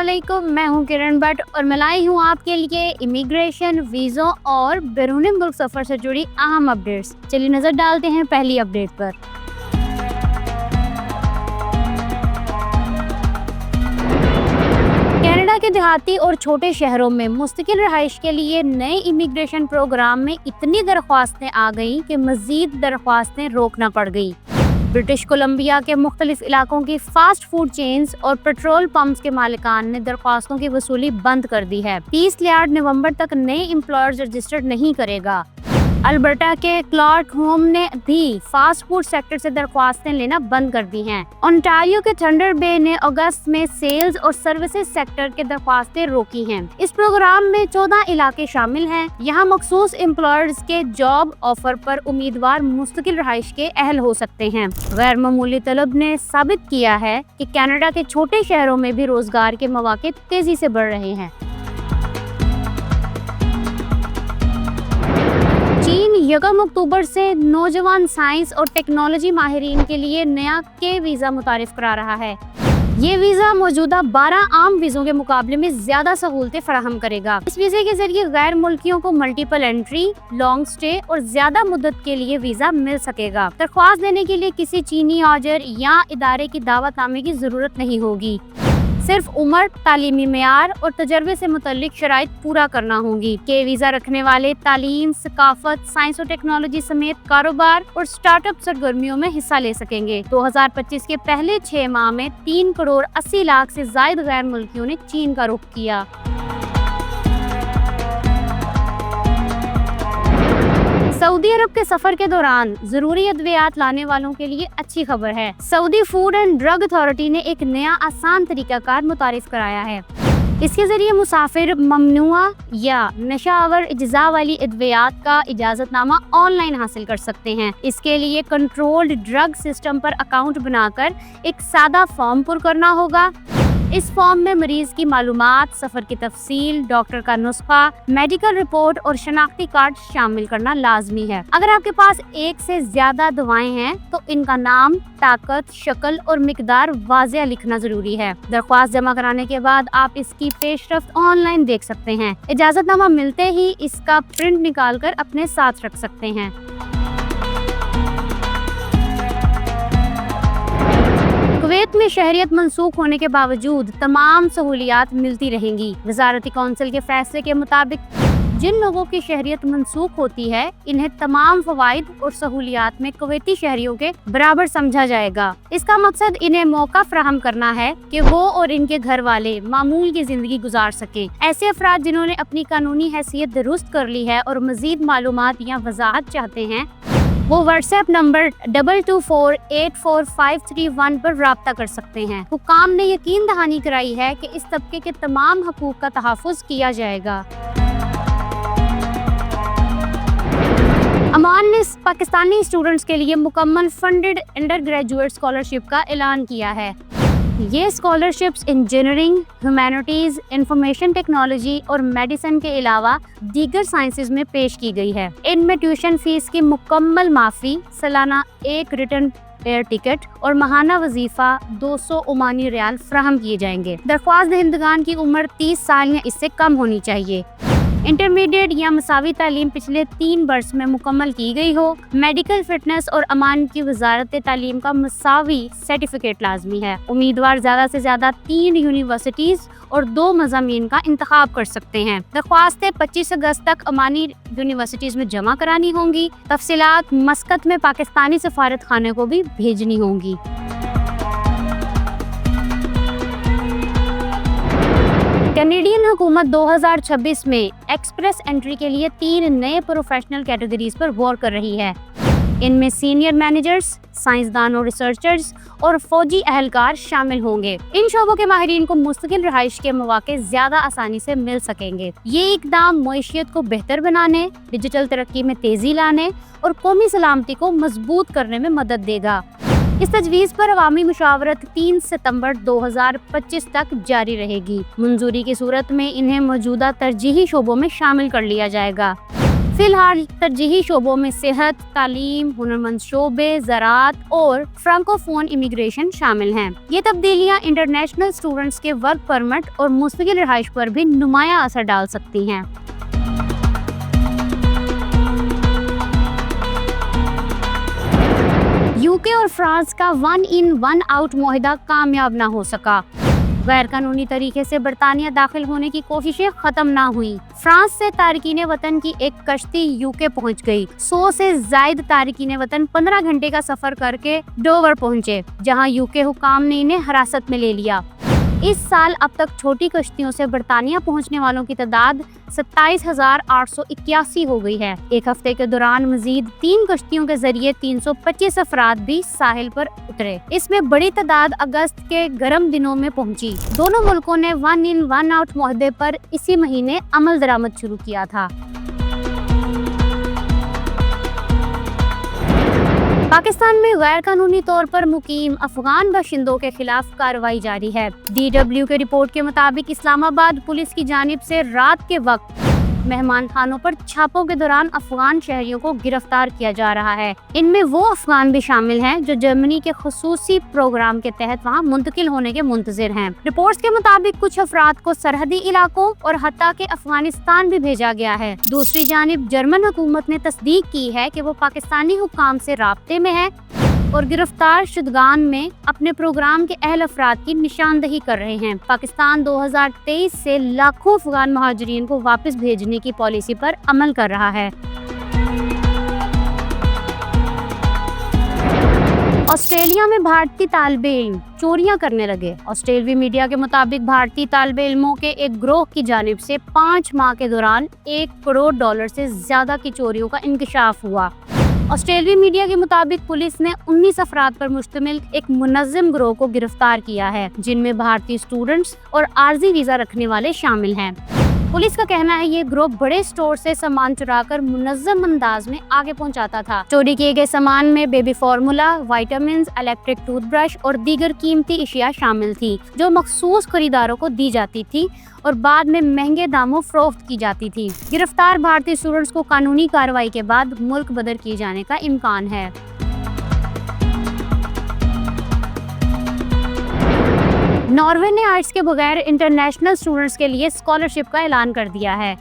अस्सलामुअलैकुम, मैं हूं किरण भट्ट और मैं लाई हूं आपके लिए इमिग्रेशन, वीज़ों और बैरून मुल्क सफ़र से जुड़ी अहम अपडेट्स। चलिए नज़र डालते हैं पहली अपडेट पर। कनाडा के देहाती और छोटे शहरों में मुस्तकिल रहाइश के लिए नए इमिग्रेशन प्रोग्राम में इतनी दरख्वास्तें आ गईं कि मज़ीद दरख्वास्तें रोकना पड़ गई। ब्रिटिश कोलंबिया के मुख्तलिफ इलाकों की फास्ट फूड चेन्स और पेट्रोल पंप्स के मालिकान ने दरख्वास्तों की वसूली बंद कर दी है। 30 यार्ड नवंबर तक नए एम्प्लॉयर्स रजिस्टर्ड नहीं करेगा। अल्बर्टा के क्लार्क होम ने भी फास्ट फूड सेक्टर से दरख्वास्तें लेना बंद कर दी हैं। ओंटारियो के थंडर बे ने अगस्त में सेल्स और सर्विसेज सेक्टर के दरख्वास्तें रोकी हैं। इस प्रोग्राम में 14 इलाके शामिल हैं। यहाँ मखसूस एम्प्लॉयर्स के जॉब ऑफर पर उम्मीदवार मुस्तकिल रहाइश के अहल हो सकते हैं। गैर मामूली तलब ने साबित किया है कि कनाडा के छोटे शहरों में भी रोजगार के मौके तेजी से बढ़ रहे हैं। चीन 1 अक्टूबर से नौजवान साइंस और टेक्नोलॉजी माहिरीन के लिए नया के वीज़ा मुतारिफ करा रहा है। ये वीज़ा मौजूदा 12 आम वीज़ों के मुकाबले में ज़्यादा सहूलतें फराहम करेगा। इस वीज़े के जरिए गैर मुल्कियों को मल्टीपल एंट्री, लॉन्ग स्टे और ज़्यादा मुद्दत के लिए वीज़ा मिल सकेगा। दरख्वास्त देने के लिए किसी चीनी ऑर्डर या इदारे की दावतनामे की ज़रूरत नहीं होगी। सिर्फ उम्र, तालीमी मेयार और तजर्बे से मुतल्लिक शराइत पूरा करना होगी। के वीज़ा रखने वाले तालीम, सकाफत, साइंस और टेक्नोलॉजी समेत कारोबार और स्टार्टअप सरगर्मियों में हिस्सा ले सकेंगे। 2025 के पहले 6 माह में 3 करोड़ 80 लाख से जायद गैर मुल्कियों ने चीन का रुख किया। सऊदी अरब के सफर के दौरान जरूरी अद्वियात लाने वालों के लिए अच्छी खबर है। Saudi food and drug authority ने एक नया आसान तरीकाकार मुतारिफ कराया है। इसके जरिए मुसाफिर ममनुआ या नशावर इज्जा वाली अद्वियात का इजाजतनामा ऑनलाइन हासिल कर सकते हैं। इसके लिए कंट्रोल्ड ड्रग सिस्टम पर अकाउंट बनाकर एक सादा फॉर्म पुर करना होगा। इस फॉर्म में मरीज की मालूमात, सफर की तफसील, डॉक्टर का नुस्खा, मेडिकल रिपोर्ट और शनाख्ती कार्ड शामिल करना लाजमी है। अगर आपके पास एक से ज्यादा दवाएं हैं तो इनका नाम, ताकत, शक्ल और मिकदार वाज़ेह लिखना जरूरी है। दरख्वास्त जमा कराने के बाद आप इसकी पेशरफ्त ऑनलाइन देख सकते हैं। इजाजतनामा मिलते ही इसका प्रिंट निकाल कर अपने साथ रख सकते हैं। कुवैत में शहरियत मनसूख होने के बावजूद तमाम सहूलियात मिलती रहेंगी। वजारती कौंसिल के फैसले के मुताबिक जिन लोगों की शहरियत मनसूख होती है, इन्हें तमाम फवाइद और सहूलियात में कुवैती शहरियों के बराबर समझा जाएगा। इसका मकसद इन्हें मौका फराहम करना है कि वो और इनके घर वाले मामूल की जिंदगी गुजार सकें। ऐसे अफराद जिन्होंने अपनी कानूनी हैसियत दुरुस्त कर ली है और मजीद मालूमात या वजाहत चाहते हैं, वो व्हाट्सएप नंबर 22484531 पर राब्ता कर सकते हैं। हुकाम ने यकीन दहानी कराई है कि इस तबके के तमाम हकूक का तहफ़्फ़ुज़ किया जाएगा। अमान ने पाकिस्तानी स्टूडेंट्स के लिए मुकम्मल फंडेड अंडर ग्रेजुएट स्कॉलरशिप का ऐलान किया है। ये scholarships engineering, humanities, information technology और मेडिसिन के अलावा दीगर साइंसेज में पेश की गई है। इनमें ट्यूशन फीस की मुकम्मल माफ़ी, सालाना एक रिटर्न एयर टिकट और माहाना वजीफा 200 ओमानी रियाल फराहम किए जाएंगे। दरख्वास्त दहिंदगान की उम्र 30 साल या इससे कम होनी चाहिए। इंटरमीडिएट या मसावी तालीम पिछले 3 वर्ष में मुकम्मल की गई हो। मेडिकल फिटनेस और अमान की वजारत तालीम का मसावी सर्टिफिकेट लाजमी है। उम्मीदवार ज़्यादा से ज़्यादा 3 यूनिवर्सिटीज़ और 2 मज़ामीन का इंतखाब कर सकते हैं। दरख्वास्तें 25 अगस्त तक अमानी यूनिवर्सिटीज़ में जमा करानी होंगी। तफसीलात मस्कत में पाकिस्तानी सफारत खाने को भी भेजनी होंगी। कैनेडियन हुकूमत 2026 में एक्सप्रेस एंट्री के लिए 3 नए प्रोफेशनल कैटेगरीज पर गौर कर रही है। इनमें सीनियर मैनेजर्स, साइंसदान और रिसर्चर्स और फौजी अहलकार शामिल होंगे। इन शोबों के माहिरीन को मुस्तकिल रहाइश के मौके ज्यादा आसानी से मिल सकेंगे। ये इकदाम मईशियत को बेहतर बनाने, डिजिटल तरक्की में तेजी लाने और कौमी सलामती को मजबूत करने में मदद देगा। इस तजवीज़ पर अवामी मुशावरत 3 सितंबर 2025 तक जारी रहेगी। मंजूरी की सूरत में इन्हें मौजूदा तरजीही शोबों में शामिल कर लिया जाएगा। फी الحال तरजीही शोबों में सेहत, तालीम, हुनरमंद शोबे, ज़राअत और फ्रांकोफोन इमिग्रेशन शामिल हैं। ये तब्दीलियाँ इंटरनेशनल स्टूडेंट्स के वर्क परमिट और मुस्तकिल रिहाइश पर भी नुमाया असर डाल सकती हैं। यूके और फ्रांस का 1 इन 1 आउट मुआहदा कामयाब न हो सका। गैर कानूनी तरीके से बरतानिया दाखिल होने की कोशिशें खत्म ना हुई। फ्रांस से तारकीन वतन की एक कश्ती यूके पहुंच गई। 100 से जायद तारकीन वतन 15 घंटे का सफर करके डोवर पहुंचे, जहां यूके हुकाम ने इन्हें हिरासत में ले लिया। इस साल अब तक छोटी कश्तियों से बरतानिया पहुंचने वालों की तादाद 27,881 हो गई है। एक हफ्ते के दौरान मजीद 3 कश्तियों के जरिए 325 अफराद भी साहिल पर उतरे। इसमें बड़ी तादाद अगस्त के गर्म दिनों में पहुंची। दोनों मुल्कों ने 1 इन 1 आउट मुआहदे पर इसी महीने अमल दरामद शुरू किया था। पाकिस्तान में गैर कानूनी तौर पर मुकीम अफगान बाशिंदों के खिलाफ कार्रवाई जारी है। DW के रिपोर्ट के मुताबिक इस्लामाबाद पुलिस की जानिब से रात के वक्त मेहमान खानों पर छापों के दौरान अफगान शहरियों को गिरफ्तार किया जा रहा है। इनमें वो अफगान भी शामिल हैं जो जर्मनी के खुसूसी प्रोग्राम के तहत वहां मुंतकिल होने के मुंतजिर हैं। रिपोर्ट्स के मुताबिक कुछ अफराद को सरहदी इलाकों और हत्ता के अफगानिस्तान भी भेजा गया है। दूसरी जानिब जर्मन हुकूमत ने तस्दीक की है कि वो पाकिस्तानी हुकाम से राब्ते में है और गिरफ्तार शुदगान में अपने प्रोग्राम के अहल अफराद की निशानदही कर रहे हैं। पाकिस्तान 2023 से लाखों अफगान महाजरीन को वापस भेजने की पॉलिसी पर अमल कर रहा है। ऑस्ट्रेलिया में भारतीय तालिबे इल्म चोरियां करने लगे। ऑस्ट्रेलवी मीडिया के मुताबिक भारतीय तालिबे इल्मों के एक ग्रोह की जानिब से 5 माह के दौरान $1 करोड़ से ज्यादा की चोरियों का इंकशाफ हुआ। ऑस्ट्रेलवी मीडिया के मुताबिक पुलिस ने 19 अफराद पर मुश्तमिल एक मुनज़्ज़म गिरोह को गिरफ्तार किया है, जिनमें भारतीय स्टूडेंट्स और आर्जी वीजा रखने वाले शामिल हैं। पुलिस का कहना है ये गिरोह बड़े स्टोर से सामान चुराकर मुनज़्ज़म अंदाज में आगे पहुंचाता था। चोरी किए गए सामान में baby formula, vitamins, electric toothbrush और दीगर कीमती अशिया शामिल थी, जो मखसूस खरीदारों को दी जाती थी और बाद में महंगे दामों फरोख्त की जाती थी। गिरफ्तार भारतीय स्टूडेंट्स को कानूनी कार्रवाई के बाद मुल्क बदर किए जाने का इम्कान है। नॉर्वे ने आर्ट्स के बगैर इंटरनेशनल स्टूडेंट्स के लिए स्कॉलरशिप का ऐलान कर दिया है।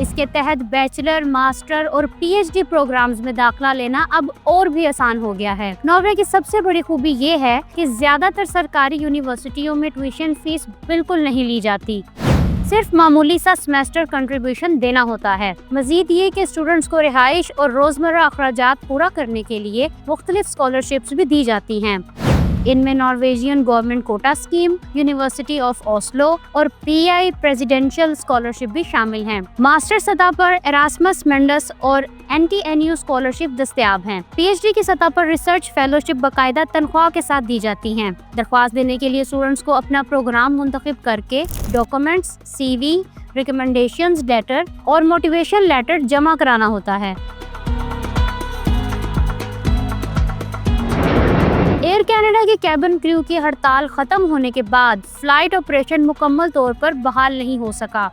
इसके तहत बैचलर, मास्टर और PhD प्रोग्राम्स में दाखिला लेना अब और भी आसान हो गया है। नॉर्वे की सबसे बड़ी खूबी ये है कि ज्यादातर सरकारी यूनिवर्सिटियों में ट्यूशन फीस बिल्कुल नहीं ली जाती, सिर्फ मामूली सा सेमेस्टर कंट्रीब्यूशन देना होता है। मजीद ये कि स्टूडेंट्स को रिहाइश और रोजमर्रा अखराजात पूरा करने के लिए मुख्तलिफ स्कॉलरशिप्स भी दी जाती हैं। इनमें Norwegian government quota scheme, University of Oslo और PI प्रेसिडेंशियल स्कॉलरशिप भी शामिल हैं। मास्टर सतह पर एरास्मस मेंडस और NTNU स्कॉलरशिप दस्तयाब हैं। PhD की सतह पर रिसर्च फेलोशिप बाकायदा तनख्वाह के साथ दी जाती हैं। दरख्वास्त देने के लिए स्टूडेंट्स को अपना प्रोग्राम मुंतखब करके डॉक्यूमेंट्स, CV, रिकमेंडेशंस लेटर और मोटिवेशन लेटर जमा कराना होता है। एयर कनाडा की कैबिन क्रू की हड़ताल खत्म होने के बाद फ्लाइट ऑपरेशन मुकम्मल तौर पर बहाल नहीं हो सका।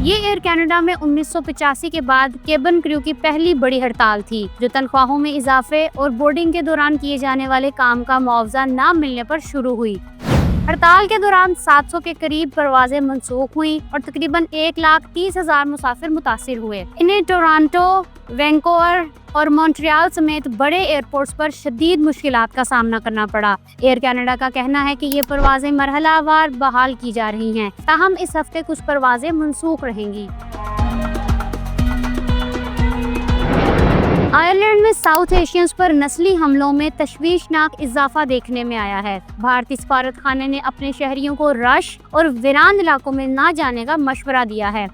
ये एयर कनाडा में 1985 के बाद कैबिन क्रू की पहली बड़ी हड़ताल थी, जो तनख्वाहों में इजाफे और बोर्डिंग के दौरान किए जाने वाले काम का मुआवजा न मिलने पर शुरू हुई। हड़ताल के दौरान 700 के करीब परवाजें मंसूख हुई और तकरीबन 1,30,000 मुसाफिर मुतासिर हुए। इन्हें टोरंटो, वैंकूवर और मॉन्ट्रियल समेत बड़े एयरपोर्ट्स पर शदीद मुश्किलात का सामना करना पड़ा। एयर कनाडा का कहना है कि ये परवाजें मरहलावार बहाल की जा रही हैं, ताहम इस हफ्ते कुछ परवाजें मंसूख रहेंगी। आयरलैंड में साउथ एशियंस पर नस्ली हमलों में तशवीशनाक इजाफा देखने में आया है। भारतीय सफारत खाने ने अपने शहरियों को रश और वीरान इलाकों में ना जाने का मशवरा दिया है।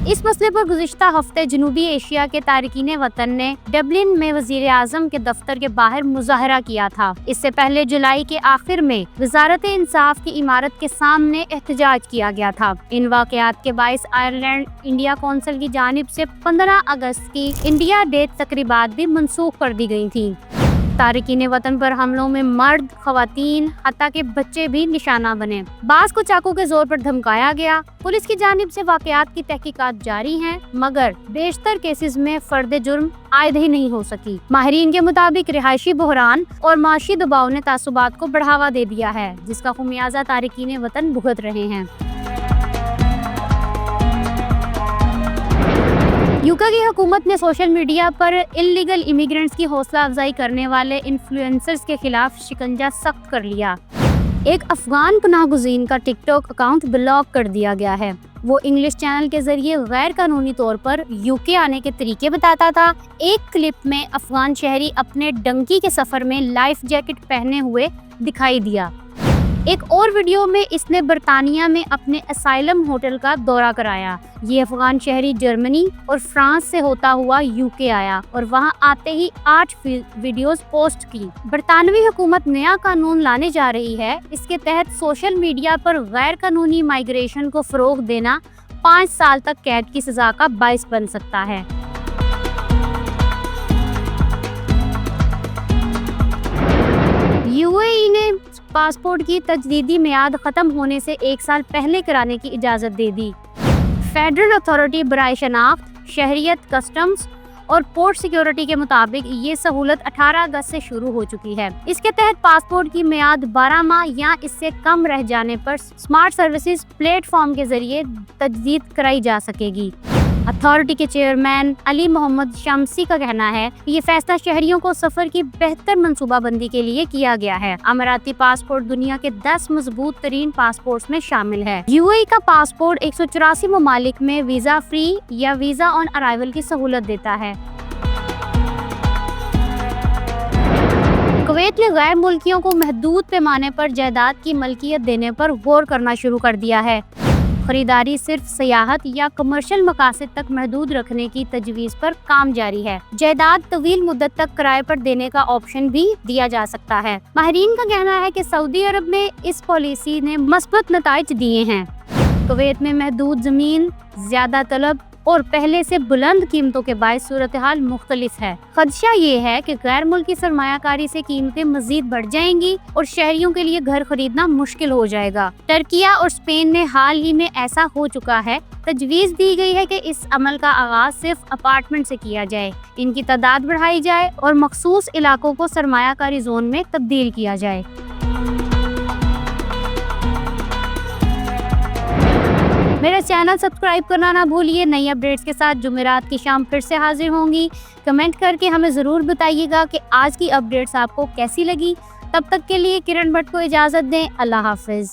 इस मसले पर गुज़िश्ता हफ्ते जनूबी एशिया के तारकीन वतन ने डबलिन में वज़ीर आज़म के दफ्तर के बाहर मुज़ाहरा किया था। इससे पहले जुलाई के आखिर में वज़ारत इंसाफ की इमारत के सामने एहतजाज किया गया था। इन वाक़यात के बाइस आयरलैंड इंडिया कौंसिल की जानिब से 15 अगस्त की इंडिया डे तकरीबात भी मनसूख कर दी गई थी। तारकीन वतन पर हमलों में मर्द, खवातीन, हत्ता के बच्चे भी निशाना बने। बास को चाकू के जोर पर धमकाया गया। पुलिस की जानिब से वाकयात की तहकीकात जारी हैं, मगर बेशतर केसेस में फर्द जुर्म आयद ही नहीं हो सकी। माहिरीन के मुताबिक रिहायशी बहरान और माशी दबाव ने तासुबात को बढ़ावा दे दिया है, जिसका खुमियाजा तारकीन वतन भुगत रहे हैं। यूके की हुकूमत ने सोशल मीडिया पर इल्लीगल इमिग्रेंट्स की हौसला अफजाई करने वाले इन्फ्लुएंसर्स के खिलाफ शिकंजा सख्त कर लिया। एक अफगान पनाहगुज़ीन का टिकटॉक अकाउंट ब्लॉक कर दिया गया है। वो इंग्लिश चैनल के जरिए गैर कानूनी तौर पर यूके आने के तरीके बताता था। एक क्लिप में अफगान शहरी अपने डंकी के सफर में लाइफ जैकेट पहने हुए दिखाई दिया। एक और वीडियो में इसने बरतानिया में अपने असाइलम होटल का दौरा कराया। ये अफगान शहरी जर्मनी और फ्रांस से होता हुआ यूके आया और वहां आते ही 8 वीडियोस पोस्ट की। बरतानवी हुकूमत नया कानून लाने जा रही है। इसके तहत सोशल मीडिया पर गैर कानूनी माइग्रेशन को फरोग देना 5 साल तक कैद की सजा का बाइस बन सकता है। यूएई ने पासपोर्ट की तजदीदी मियाद खत्म होने से 1 साल पहले कराने की इजाज़त दे दी। फेडरल अथॉरिटी बराए शनाख्त, शहरियत, कस्टम्स और पोर्ट सिक्योरिटी के मुताबिक ये सहूलत 18 अगस्त से शुरू हो चुकी है। इसके तहत पासपोर्ट की मियाद 12 माह या इससे कम रह जाने पर स्मार्ट सर्विसेज प्लेटफॉर्म के जरिए तजदीद कराई जा सकेगी। अथॉरिटी के चेयरमैन अली मोहम्मद शम्सी का कहना है कि ये फैसला शहरियों को सफर की बेहतर मंसूबाबंदी के लिए किया गया है। अमाराती पासपोर्ट दुनिया के 10 मजबूत तरीन पासपोर्ट्स में शामिल है। यूएई का पासपोर्ट 184 ममालिक में वीजा फ्री या वीजा ऑन अराइवल की सहूलत देता है। कुवैत ने गैर मुल्कियों को महदूद पैमाने पर जायदाद की मलकियत देने पर गौर करना शुरू कर दिया है। खरीदारी सिर्फ सियाहत या कमर्शियल मकासद तक महदूद रखने की तजवीज़ पर काम जारी है। जायदाद तवील मुद्दत तक किराए पर देने का ऑप्शन भी दिया जा सकता है। माहिरीन का कहना है कि सऊदी अरब में इस पॉलिसी ने मस्बत नताइज दिए हैं। कुवैत में महदूद ज़मीन, ज़्यादा तलब और पहले से बुलंद कीमतों के बायस सूरत हाल मुख्तलिफ है। खदशा ये है कि गैर मुल्की सरमायाकारी से कीमतें मजीद बढ़ जाएंगी और शहरियों के लिए घर खरीदना मुश्किल हो जाएगा। टर्किया और स्पेन में हाल ही में ऐसा हो चुका है। तजवीज़ दी गई है कि इस अमल का आगाज सिर्फ अपार्टमेंट से किया जाए, इनकी तादाद बढ़ाई जाए और मखसूस इलाकों को सरमायाकारी जोन में तब्दील किया जाए। मेरा चैनल सब्सक्राइब करना ना भूलिए। नई अपडेट्स के साथ जुमेरात की शाम फिर से हाजिर होंगी। कमेंट करके हमें ज़रूर बताइएगा कि आज की अपडेट्स आपको कैसी लगी। तब तक के लिए किरण भट्ट को इजाज़त दें। अल्लाह हाफिज़।